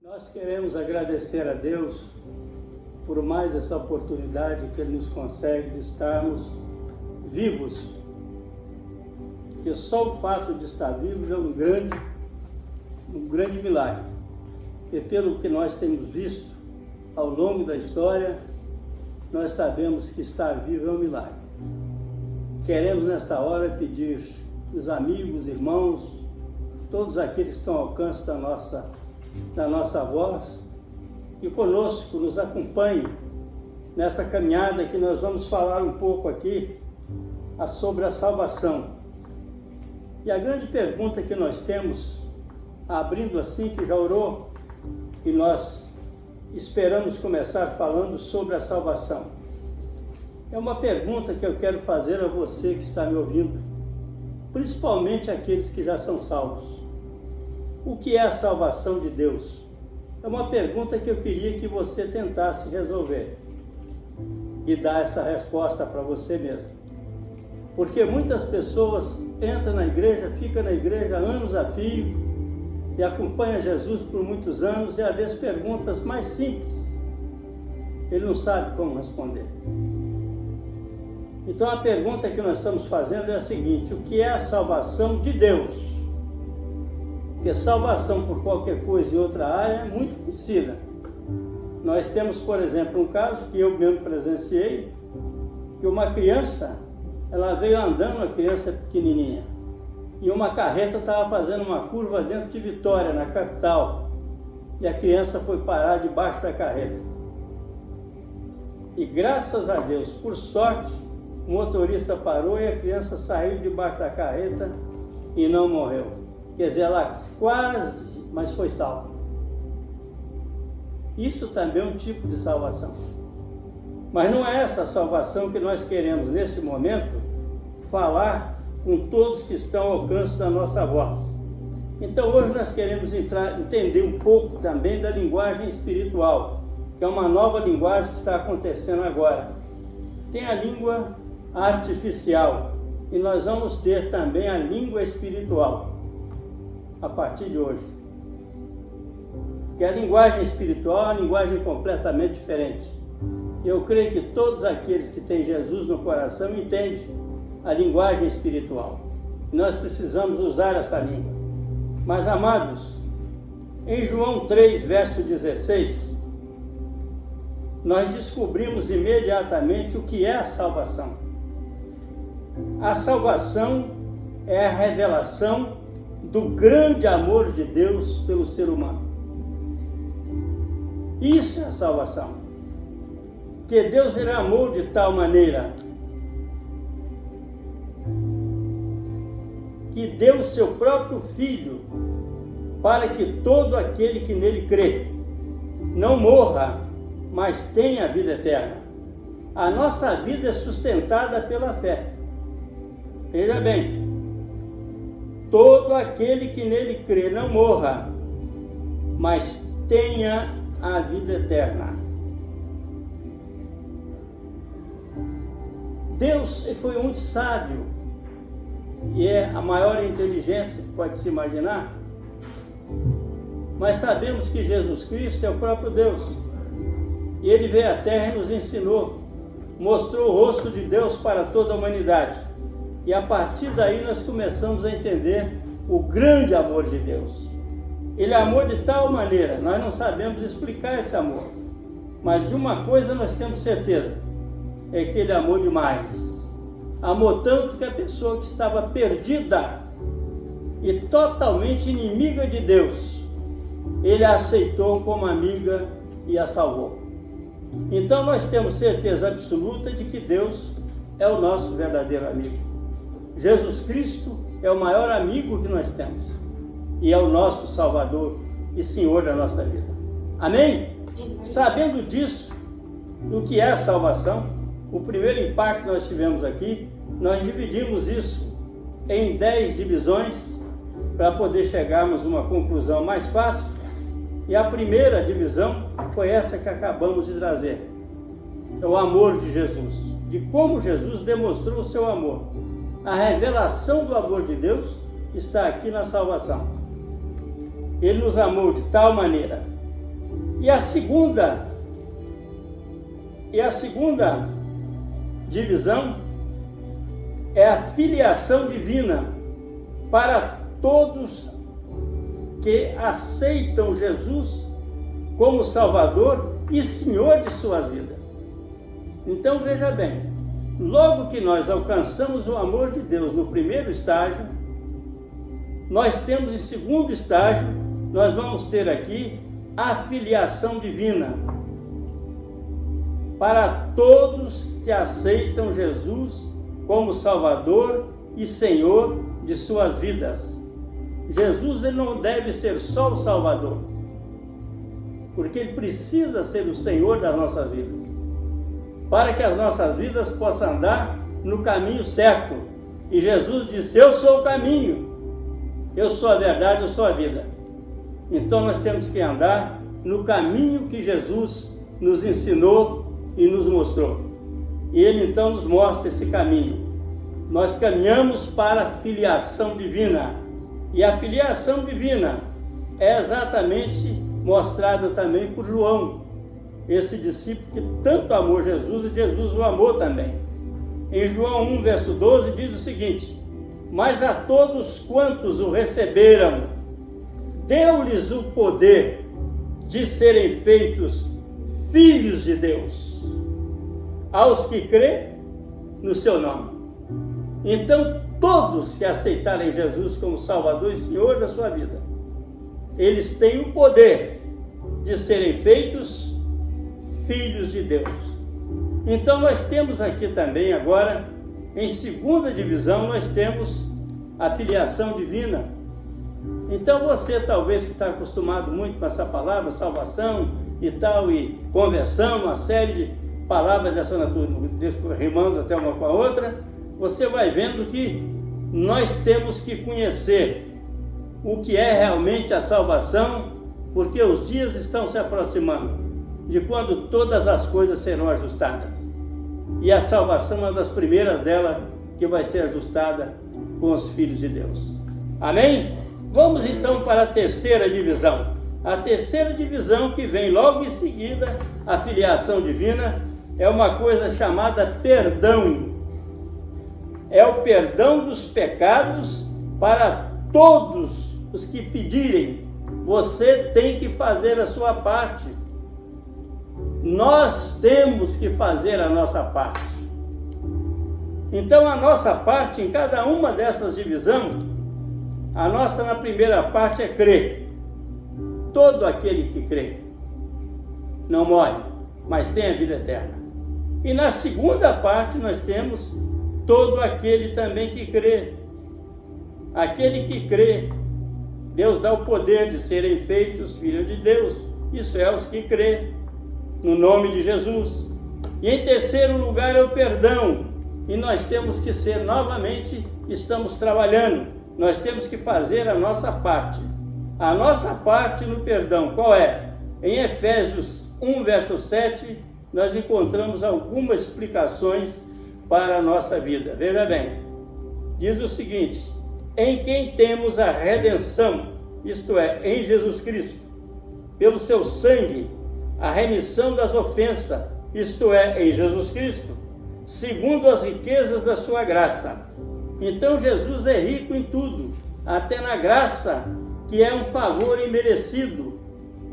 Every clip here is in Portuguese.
Nós queremos agradecer a Deus por mais essa oportunidade que Ele nos concede de estarmos vivos. Porque só o fato de estar vivos é um grande milagre. E pelo que nós temos visto ao longo da história, nós sabemos que estar vivo é um milagre. Queremos nesta hora pedir os amigos, irmãos, todos aqueles que estão ao alcance da nossa voz, que conosco nos acompanhem nessa caminhada que nós vamos falar um pouco aqui sobre a salvação. E a grande pergunta que nós temos, abrindo assim, que já orou, e nós esperamos começar falando sobre a salvação. É uma pergunta que eu quero fazer a você que está me ouvindo, principalmente aqueles que já são salvos. O que é a salvação de Deus? É uma pergunta que eu queria que você tentasse resolver e dar essa resposta para você mesmo. Porque muitas pessoas entram na igreja, ficam na igreja anos a fio e acompanham Jesus por muitos anos e às vezes perguntas mais simples ele não sabe como responder. Então a pergunta que nós estamos fazendo é a seguinte: o que é a salvação de Deus? Porque salvação por qualquer coisa em outra área é muito conhecida. Nós temos, por exemplo, um caso que eu mesmo presenciei, que uma criança, ela veio andando, uma criança pequenininha, e uma carreta estava fazendo uma curva dentro de Vitória, na capital, e a criança foi parar debaixo da carreta. E graças a Deus, por sorte, o motorista parou e a criança saiu debaixo da carreta e não morreu. Quer dizer, ela quase, mas foi salva. Isso também é um tipo de salvação. Mas não é essa salvação que nós queremos, neste momento, falar com todos que estão ao alcance da nossa voz. Então, hoje nós queremos entender um pouco também da linguagem espiritual, que é uma nova linguagem que está acontecendo agora. Tem a língua artificial e nós vamos ter também a língua espiritual a partir de hoje. Que a linguagem espiritual é uma linguagem completamente diferente. Eu creio que todos aqueles que têm Jesus no coração entendem a linguagem espiritual. Nós precisamos usar essa língua. Mas, amados, em João 3, verso 16, nós descobrimos imediatamente o que é a salvação. A salvação é a revelação do grande amor de Deus pelo ser humano. Isso é a salvação. Que Deus ele amou de tal maneira que deu o seu próprio Filho para que todo aquele que nele crê não morra, mas tenha a vida eterna. A nossa vida é sustentada pela fé. Veja bem, todo aquele que nele crê não morra, mas tenha a vida eterna. Deus foi muito sábio e é a maior inteligência que pode se imaginar, mas sabemos que Jesus Cristo é o próprio Deus e Ele veio à Terra e nos ensinou, mostrou o rosto de Deus para toda a humanidade. E a partir daí nós começamos a entender o grande amor de Deus. Ele amou de tal maneira, nós não sabemos explicar esse amor. Mas de uma coisa nós temos certeza, é que Ele amou demais. Amou tanto que a pessoa que estava perdida e totalmente inimiga de Deus, Ele a aceitou como amiga e a salvou. Então nós temos certeza absoluta de que Deus é o nosso verdadeiro amigo. Jesus Cristo é o maior amigo que nós temos e é o nosso Salvador e Senhor da nossa vida. Amém? Sabendo disso, do que é a salvação, o primeiro impacto que nós tivemos aqui, nós dividimos isso em 10 divisões para poder chegarmos a uma conclusão mais fácil. E a primeira divisão foi essa que acabamos de trazer. É o amor de Jesus, de como Jesus demonstrou o seu amor. A revelação do amor de Deus está aqui na salvação. Ele nos amou de tal maneira E a segunda divisão é a filiação divina para todos que aceitam Jesus como Salvador e Senhor de suas vidas. Então veja bem, logo que nós alcançamos o amor de Deus no primeiro estágio, nós temos em segundo estágio, nós vamos ter aqui a filiação divina para todos que aceitam Jesus como Salvador e Senhor de suas vidas. Jesus, ele não deve ser só o Salvador, porque ele precisa ser o Senhor das nossas vidas, para que as nossas vidas possam andar no caminho certo. E Jesus disse: eu sou o caminho, eu sou a verdade, eu sou a vida. Então nós temos que andar no caminho que Jesus nos ensinou e nos mostrou. E ele então nos mostra esse caminho. Nós caminhamos para a filiação divina. E a filiação divina é exatamente mostrada também por João, esse discípulo que tanto amou Jesus e Jesus o amou também. Em João 1, verso 12, diz o seguinte: mas a todos quantos o receberam, deu-lhes o poder de serem feitos filhos de Deus, aos que crêem no seu nome. Então, todos que aceitarem Jesus como Salvador e Senhor da sua vida, eles têm o poder de serem feitos filhos de Deus. Então nós temos aqui também agora, em segunda divisão, nós temos a filiação divina. Então você talvez que está acostumado muito com essa palavra, salvação e tal, e conversão, uma série de palavras dessa natureza, rimando até uma com a outra, você vai vendo que nós temos que conhecer o que é realmente a salvação, porque os dias estão se aproximando de quando todas as coisas serão ajustadas. E a salvação é uma das primeiras delas que vai ser ajustada com os filhos de Deus. Amém? Vamos então para a terceira divisão. A terceira divisão, que vem logo em seguida a filiação divina, é uma coisa chamada perdão. É o perdão dos pecados para todos os que pedirem. Você tem que fazer a sua parte. Nós temos que fazer a nossa parte. Então a nossa parte em cada uma dessas divisões, a nossa na primeira parte é crer. Todo aquele que crê não morre, mas tem a vida eterna. E na segunda parte nós temos todo aquele também que crê. Aquele que crê, Deus dá o poder de serem feitos filhos de Deus. Isso é os que crê no nome de Jesus. E em terceiro lugar é o perdão. E nós temos que ser novamente, estamos trabalhando. Nós temos que fazer a nossa parte. A nossa parte no perdão, qual é? Em Efésios 1, verso 7, nós encontramos algumas explicações para a nossa vida. Veja bem, diz o seguinte: em quem temos a redenção, isto é, em Jesus Cristo, pelo seu sangue, a remissão das ofensas, isto é, em Jesus Cristo, segundo as riquezas da sua graça. Então Jesus é rico em tudo, até na graça, que é um favor imerecido.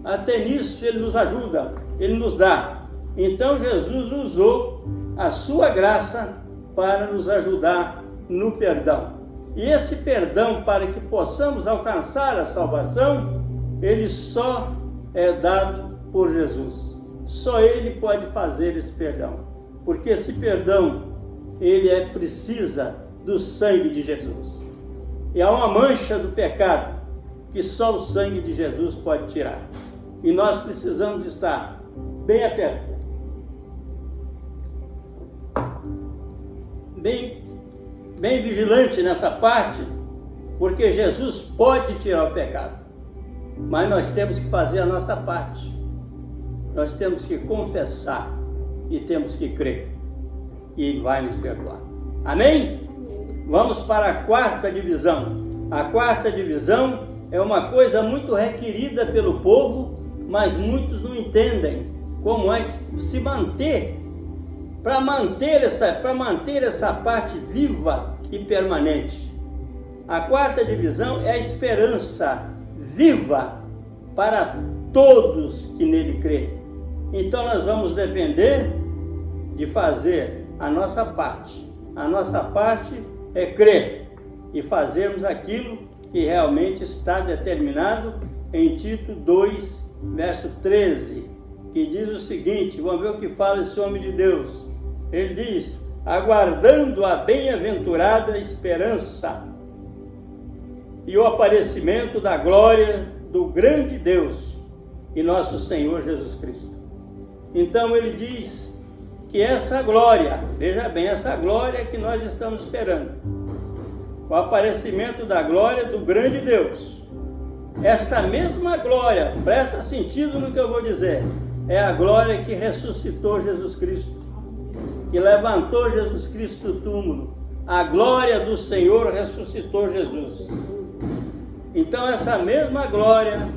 Até nisso ele nos ajuda, ele nos dá. Então Jesus usou a sua graça para nos ajudar no perdão. E esse perdão, para que possamos alcançar a salvação, ele só é dado por Jesus. Só ele pode fazer esse perdão, porque esse perdão, ele precisa do sangue de Jesus. E há uma mancha do pecado que só o sangue de Jesus pode tirar. E nós precisamos estar bem aperto, bem vigilante nessa parte, porque Jesus pode tirar o pecado, mas nós temos que fazer a nossa parte. Nós temos que confessar e temos que crer, e Ele vai nos perdoar. Amém? Vamos para a quarta divisão. A quarta divisão é uma coisa muito requerida pelo povo, mas muitos não entendem como é que se manter, para manter essa parte viva e permanente. A quarta divisão é a esperança viva para todos que nele crêem. Então nós vamos depender de fazer a nossa parte. A nossa parte é crer e fazermos aquilo que realmente está determinado em Tito 2, verso 13, que diz o seguinte, vamos ver o que fala esse homem de Deus. Ele diz, aguardando a bem-aventurada esperança e o aparecimento da glória do grande Deus e nosso Senhor Jesus Cristo. Então ele diz que essa glória, veja bem, essa glória que nós estamos esperando, o aparecimento da glória do grande Deus, esta mesma glória, presta sentido no que eu vou dizer, é a glória que ressuscitou Jesus Cristo, que levantou Jesus Cristo do túmulo. A glória do Senhor ressuscitou Jesus. Então essa mesma glória,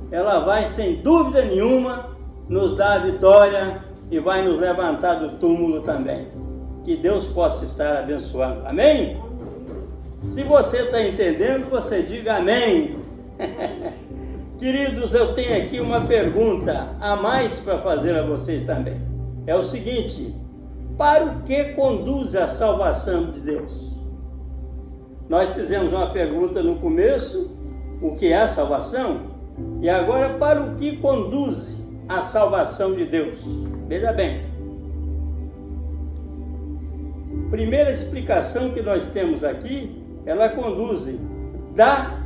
ela vai sem dúvida nenhuma nos dar a vitória e vai nos levantar do túmulo também. Que Deus possa estar abençoando. Amém? Se você está entendendo, você diga amém. Queridos, eu tenho aqui uma pergunta a mais para fazer a vocês também. É o seguinte, para o que conduz a salvação de Deus? Nós fizemos uma pergunta no começo, o que é a salvação? E agora, para o que conduz a salvação de Deus? Veja bem. Primeira explicação que nós temos aqui, ela conduz da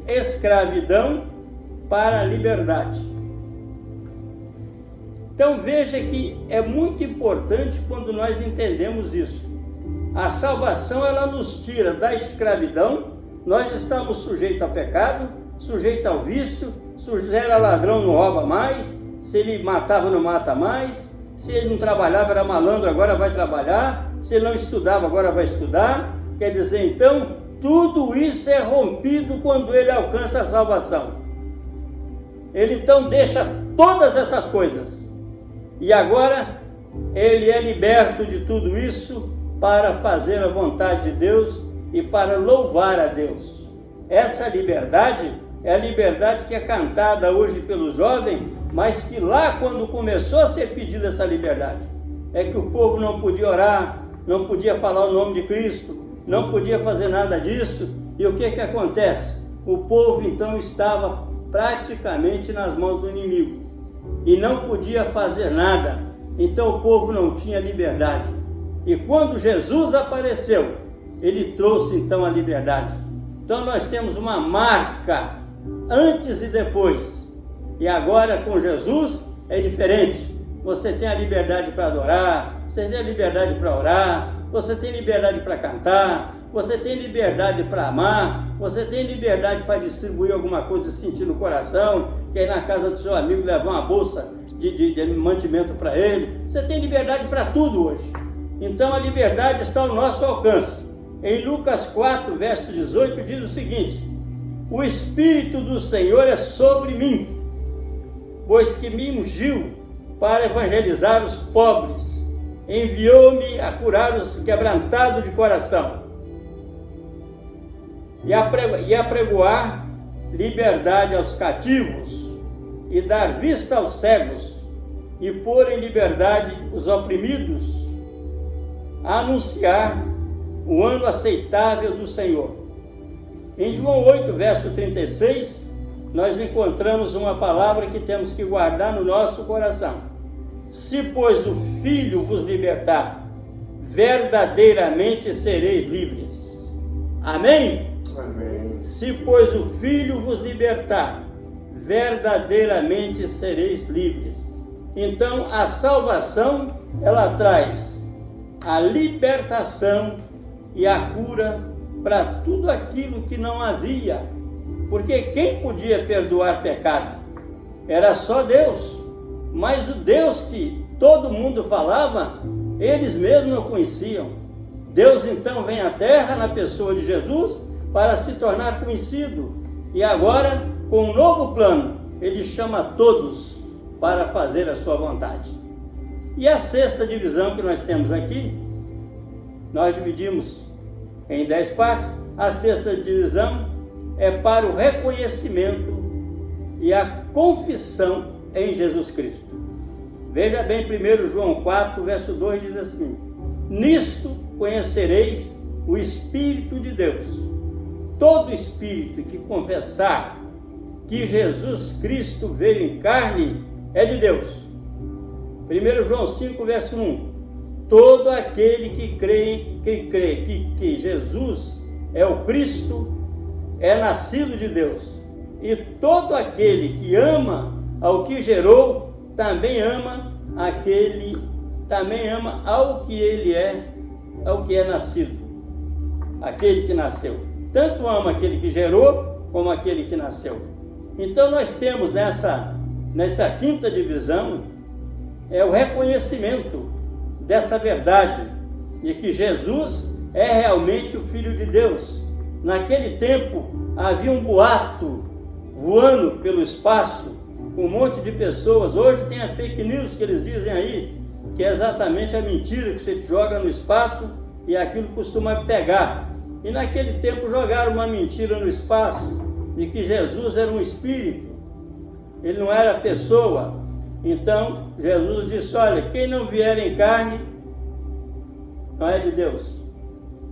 escravidão para a liberdade. Então veja que é muito importante quando nós entendemos isso. A salvação, ela nos tira da escravidão. Nós estamos sujeitos ao pecado, sujeitos ao vício. Se era ladrão, não rouba mais. Se ele matava, não mata mais. Se ele não trabalhava, era malandro, agora vai trabalhar. Se ele não estudava, agora vai estudar. Quer dizer, então, tudo isso é rompido quando ele alcança a salvação. Ele então deixa todas essas coisas. E agora, ele é liberto de tudo isso para fazer a vontade de Deus e para louvar a Deus. Essa liberdade é a liberdade que é cantada hoje pelo jovem, mas que lá quando começou a ser pedida essa liberdade, é que o povo não podia orar, não podia falar o nome de Cristo, não podia fazer nada disso. E o que acontece? O povo então estava praticamente nas mãos do inimigo e não podia fazer nada. Então o povo não tinha liberdade. E quando Jesus apareceu, ele trouxe então a liberdade. Então nós temos uma marca antes e depois. E agora com Jesus é diferente. Você tem a liberdade para adorar, você tem a liberdade para orar, você tem liberdade para cantar, você tem liberdade para amar, você tem liberdade para distribuir alguma coisa, sentir no coração, quer ir na casa do seu amigo levar uma bolsa de mantimento para ele. Você tem liberdade para tudo hoje. Então a liberdade está ao nosso alcance. Em Lucas 4, verso 18, diz o seguinte: o Espírito do Senhor é sobre mim, pois que me ungiu para evangelizar os pobres, enviou-me a curar os quebrantados de coração e a pregoar liberdade aos cativos e dar vista aos cegos e pôr em liberdade os oprimidos, a anunciar o ano aceitável do Senhor. Em João 8, verso 36, nós encontramos uma palavra que temos que guardar no nosso coração. Se, pois, o Filho vos libertar, verdadeiramente sereis livres. Amém? Amém. Se, pois, o Filho vos libertar, verdadeiramente sereis livres. Então, a salvação, ela traz a libertação e a cura para tudo aquilo que não havia. Porque quem podia perdoar pecado? Era só Deus. Mas o Deus que todo mundo falava, eles mesmos não conheciam. Deus então vem à terra na pessoa de Jesus para se tornar conhecido. E agora, com um novo plano, Ele chama todos para fazer a sua vontade. E a sexta divisão que nós temos aqui, nós dividimos em 10 partes. A sexta divisão é para o reconhecimento e a confissão em Jesus Cristo. Veja bem, 1 João 4, verso 2 diz assim: nisto conhecereis o Espírito de Deus. Todo espírito que confessar que Jesus Cristo veio em carne é de Deus. 1 João 5, verso 1: todo aquele que crê que Jesus é o Cristo é nascido de Deus. E todo aquele que ama ao que gerou também ama ao que ele é, ao que é nascido. Aquele que nasceu. Tanto ama aquele que gerou como aquele que nasceu. Então nós temos nessa quinta divisão o reconhecimento dessa verdade de que Jesus é realmente o Filho de Deus. Naquele tempo havia um boato voando pelo espaço com um monte de pessoas. Hoje tem a fake news que eles dizem aí, que é exatamente a mentira que você joga no espaço e aquilo costuma pegar. E naquele tempo jogaram uma mentira no espaço de que Jesus era um espírito, ele não era pessoa. Então Jesus disse: olha, quem não vier em carne não é de Deus.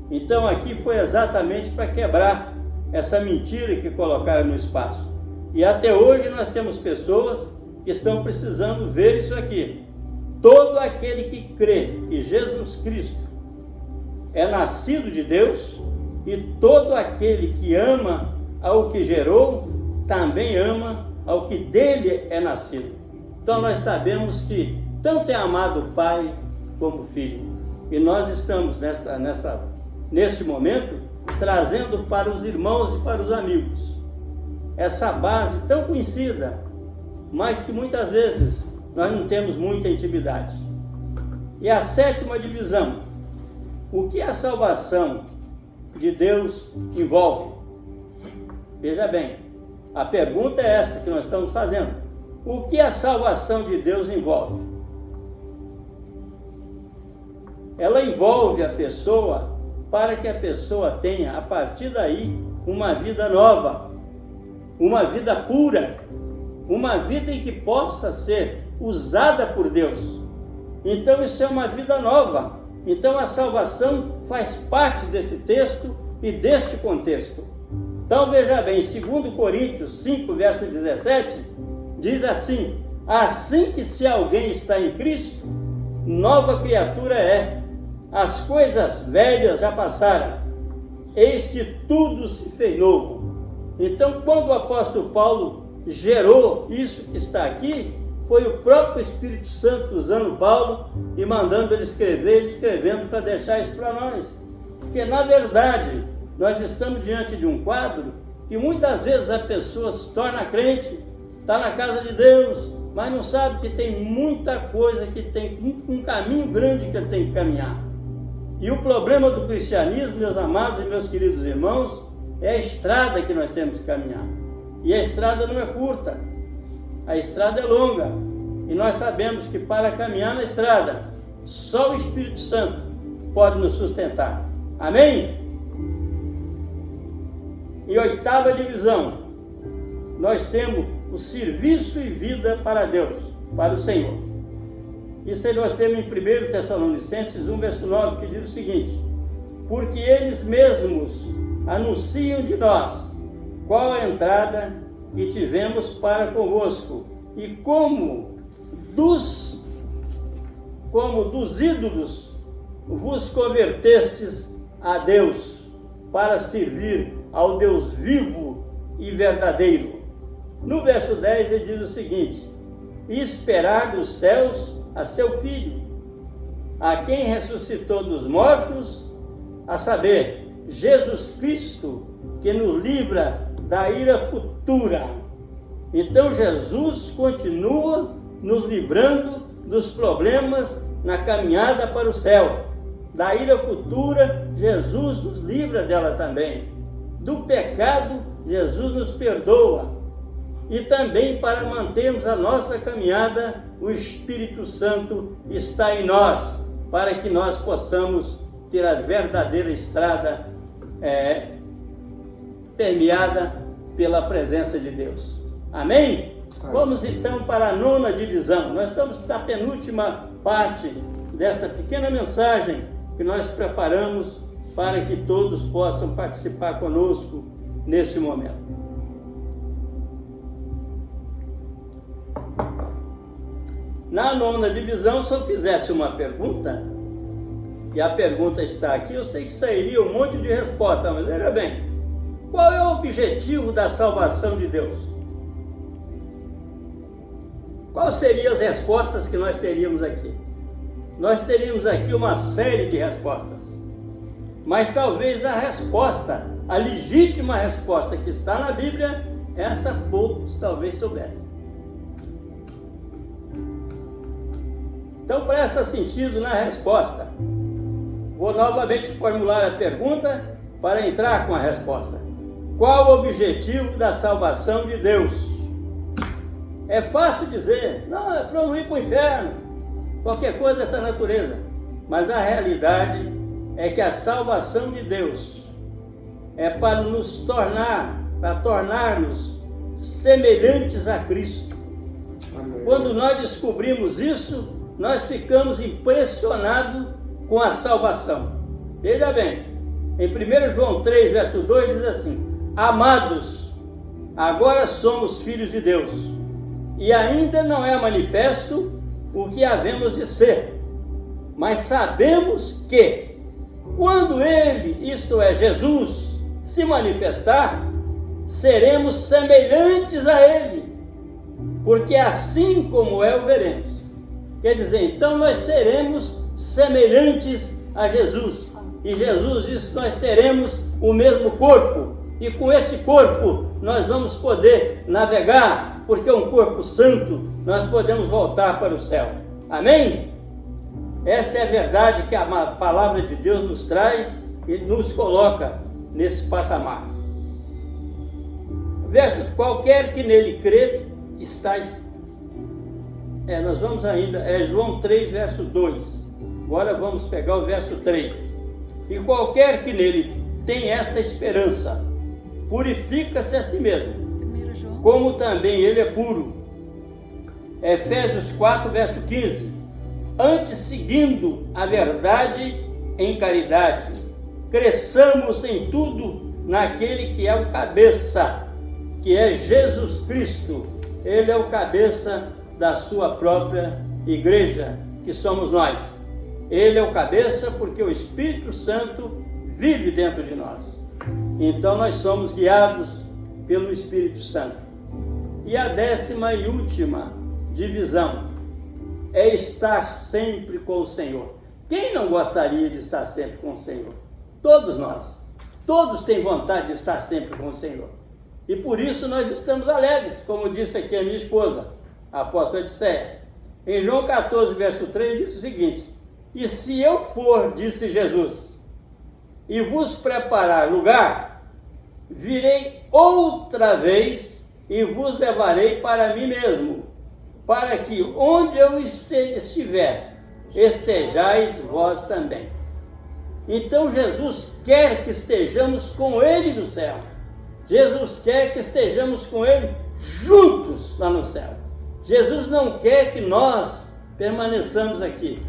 Então aqui foi exatamente para quebrar essa mentira que colocaram no espaço. E até hoje nós temos pessoas que estão precisando ver isso aqui. Todo aquele que crê que Jesus Cristo é nascido de Deus, e todo aquele que ama ao que gerou, também ama ao que dele é nascido. Então nós sabemos que tanto é amado o Pai como o Filho. E nós estamos nesse momento trazendo para os irmãos e para os amigos essa base tão conhecida, mas que muitas vezes nós não temos muita intimidade. E a sétima divisão: o que a salvação de Deus envolve? Veja bem, a pergunta é essa que nós estamos fazendo. O que a salvação de Deus envolve? Ela envolve a pessoa para que a pessoa tenha, a partir daí, uma vida nova, uma vida pura, uma vida em que possa ser usada por Deus. Então isso é uma vida nova. Então a salvação faz parte desse texto e deste contexto. Então veja bem, 2 Coríntios 5, verso 17, diz assim: assim que se alguém está em Cristo, nova criatura é. As coisas velhas já passaram, eis que tudo se fez novo. Então, quando o apóstolo Paulo gerou isso que está aqui, foi o próprio Espírito Santo usando Paulo e mandando ele escrever, ele escrevendo para deixar isso para nós. Porque, na verdade, nós estamos diante de um quadro que muitas vezes a pessoa se torna crente, está na casa de Deus, mas não sabe que tem muita coisa, que tem um caminho grande que ele tem que caminhar. E o problema do cristianismo, meus amados e meus queridos irmãos, é a estrada que nós temos que caminhar. E a estrada não é curta, a estrada é longa. E nós sabemos que para caminhar na estrada, só o Espírito Santo pode nos sustentar. Amém? Em oitava divisão, nós temos o serviço e vida para Deus, para o Senhor. Isso aí nós temos em 1 Tessalonicenses 1, verso 9, que diz o seguinte: porque eles mesmos anunciam de nós qual a entrada que tivemos para convosco, e como dos ídolos vos convertestes a Deus, para servir ao Deus vivo e verdadeiro. No verso 10 ele diz o seguinte: e esperar dos céus a seu Filho, a quem ressuscitou dos mortos, a saber, Jesus Cristo, que nos livra da ira futura. Então Jesus continua nos livrando dos problemas na caminhada para o céu. Da ira futura, Jesus nos livra dela também. Do pecado, Jesus nos perdoa. e também para mantermos a nossa caminhada, o Espírito Santo está em nós, para que nós possamos ter a verdadeira estrada permeada pela presença de Deus. Amém? Vamos então para a 9ª divisão. Nós estamos na penúltima parte dessa pequena mensagem que nós preparamos para que todos possam participar conosco neste momento. Na 9ª divisão, se eu fizesse uma pergunta, e a pergunta está aqui, eu sei que sairia um monte de resposta, mas veja bem, qual é o objetivo da salvação de Deus? Quais seriam as respostas que nós teríamos aqui? Nós teríamos aqui uma série de respostas, mas talvez a resposta, a legítima resposta que está na Bíblia, essa poucos talvez soubessem. Então presta sentido na resposta. Vou novamente formular a pergunta para entrar com a resposta. Qual o objetivo da salvação de Deus? É fácil dizer, não, é para não ir para o inferno, qualquer coisa dessa natureza. Mas a realidade é que a salvação de Deus é para nos tornar, para tornar-nos semelhantes a Cristo. Amém. Quando nós descobrimos isso, nós ficamos impressionados com a salvação. Veja bem, em 1 João 3, verso 2 diz assim: amados, agora somos filhos de Deus, e ainda não é manifesto o que havemos de ser, mas sabemos que, quando Ele, isto é, Jesus, se manifestar, seremos semelhantes a Ele, porque assim como é, o veremos. Quer dizer, então nós seremos semelhantes a Jesus. E Jesus disse que nós teremos o mesmo corpo. E com esse corpo nós vamos poder navegar, porque é um corpo santo, nós podemos voltar para o céu. Amém? Essa é a verdade que a palavra de Deus nos traz e nos coloca nesse patamar. Verso: qualquer que nele crê está... nós vamos ainda, João 3, verso 2. Agora vamos pegar o verso 3. E qualquer que nele tem esta esperança, purifica-se a si mesmo, como também ele é puro. Efésios 4, verso 15. Antes, seguindo a verdade em caridade, cresçamos em tudo naquele que é o cabeça, que é Jesus Cristo. Ele é o cabeça da sua própria igreja, que somos nós. Ele é o cabeça porque o Espírito Santo vive dentro de nós. Então nós somos guiados pelo Espírito Santo. E a 10ª e última divisão é estar sempre com o Senhor. Quem não gostaria de estar sempre com o Senhor? Todos nós. Todos têm vontade de estar sempre com o Senhor. E por isso nós estamos alegres, como disse aqui a minha esposa, a apóstola Odisseia. Em João 14, verso 3, diz o seguinte: e se eu for, disse Jesus, e vos preparar lugar, virei outra vez e vos levarei para mim mesmo, para que onde eu estiver, estejais vós também. Então Jesus quer que estejamos com Ele no céu. Jesus quer que estejamos com Ele juntos lá no céu. Jesus não quer que nós permaneçamos aqui.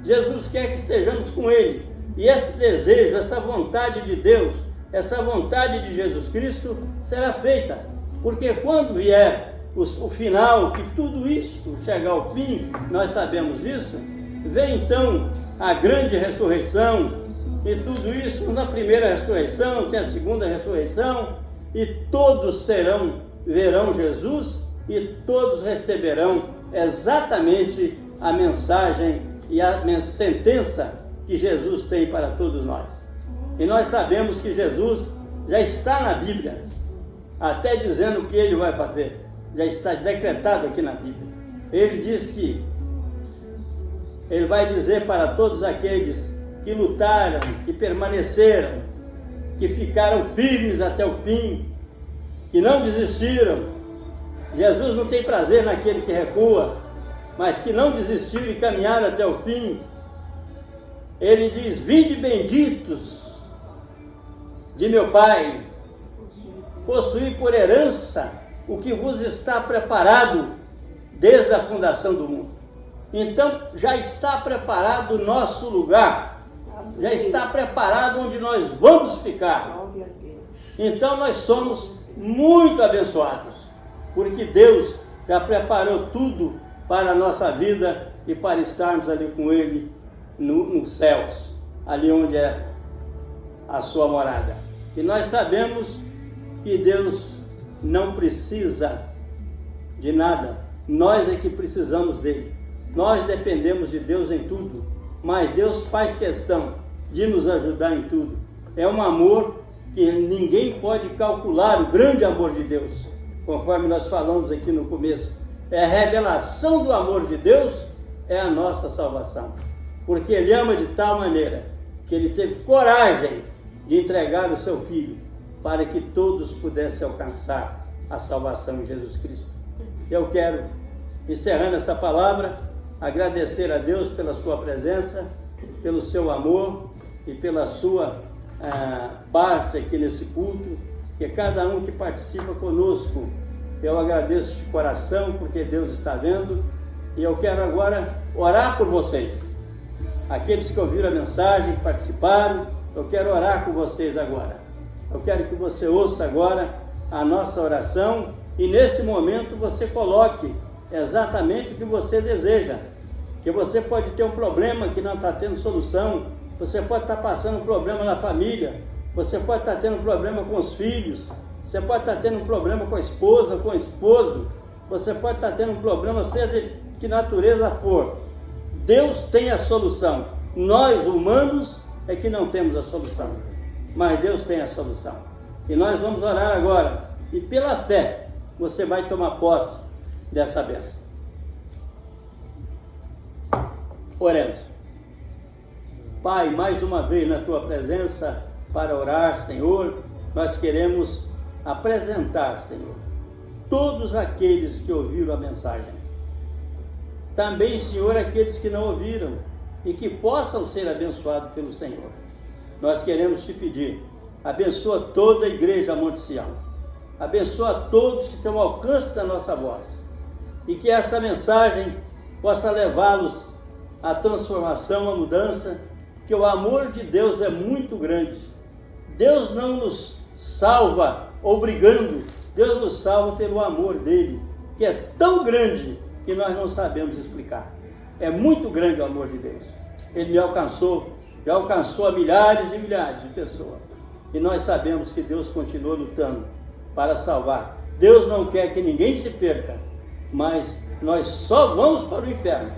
Jesus quer que estejamos com Ele. E esse desejo, essa vontade de Deus, essa vontade de Jesus Cristo será feita. Porque quando vier o final, que tudo isso chegar ao fim, nós sabemos disso, vem então a grande ressurreição, e tudo isso na primeira ressurreição, tem a segunda ressurreição, e todos verão Jesus, e todos receberão exatamente a mensagem e a sentença que Jesus tem para todos nós. E nós sabemos que Jesus já está na Bíblia, até dizendo o que Ele vai fazer, já está decretado aqui na Bíblia. Ele disse que Ele vai dizer para todos aqueles que lutaram, que permaneceram, que ficaram firmes até o fim, que não desistiram, Jesus não tem prazer naquele que recua, mas que não desistiu e caminhar até o fim. Ele diz: vinde benditos de meu Pai, possuí por herança o que vos está preparado desde a fundação do mundo. Então já está preparado o nosso lugar, já está preparado onde nós vamos ficar. Então nós somos muito abençoados, porque Deus já preparou tudo para a nossa vida e para estarmos ali com Ele nos céus, ali onde é a sua morada. E nós sabemos que Deus não precisa de nada, nós é que precisamos dele. Nós dependemos de Deus em tudo, mas Deus faz questão de nos ajudar em tudo. É um amor que ninguém pode calcular, o grande amor de Deus, conforme nós falamos aqui no começo. É a revelação do amor de Deus, é a nossa salvação, porque Ele ama de tal maneira que Ele teve coragem de entregar o seu Filho para que todos pudessem alcançar a salvação em Jesus Cristo. Eu quero, encerrando essa palavra, agradecer a Deus pela sua presença, pelo seu amor e pela sua parte aqui nesse culto, que cada um que participa conosco, eu agradeço de coração, porque Deus está vendo, e eu quero agora orar por vocês, aqueles que ouviram a mensagem, que participaram. Eu quero orar com vocês agora. Eu quero que você ouça agora a nossa oração, e nesse momento você coloque exatamente o que você deseja. Que você pode ter um problema que não está tendo solução, você pode estar passando um problema na família, você pode estar tendo um problema com os filhos, você pode estar tendo um problema com a esposa, com o esposo, você pode estar tendo um problema, seja de que natureza for. Deus tem a solução. Nós, humanos, é que não temos a solução, mas Deus tem a solução. E nós vamos orar agora, e pela fé, você vai tomar posse dessa bênção. Oremos. Pai, mais uma vez na Tua presença para orar, Senhor, nós queremos apresentar, Senhor, todos aqueles que ouviram a mensagem. Também, Senhor, aqueles que não ouviram e que possam ser abençoados pelo Senhor. Nós queremos Te pedir, abençoa toda a igreja Monte Sião, abençoa todos que estão ao alcance da nossa voz, e que esta mensagem possa levá-los à transformação, à mudança, que o amor de Deus é muito grande. Deus não nos salva obrigando, Deus nos salva pelo amor dele, que é tão grande que nós não sabemos explicar. É muito grande o amor de Deus. Ele me alcançou, já alcançou a milhares e milhares de pessoas. E nós sabemos que Deus continua lutando para salvar. Deus não quer que ninguém se perca, mas nós só vamos para o inferno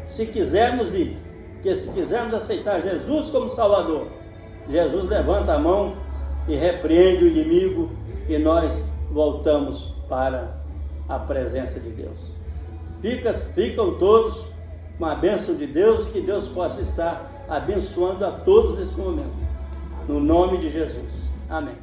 se quisermos ir. Porque se quisermos aceitar Jesus como Salvador, Jesus levanta a mão e repreende o inimigo, e nós voltamos para a presença de Deus. Ficam todos com a bênção de Deus, que Deus possa estar abençoando a todos nesse momento. No nome de Jesus. Amém.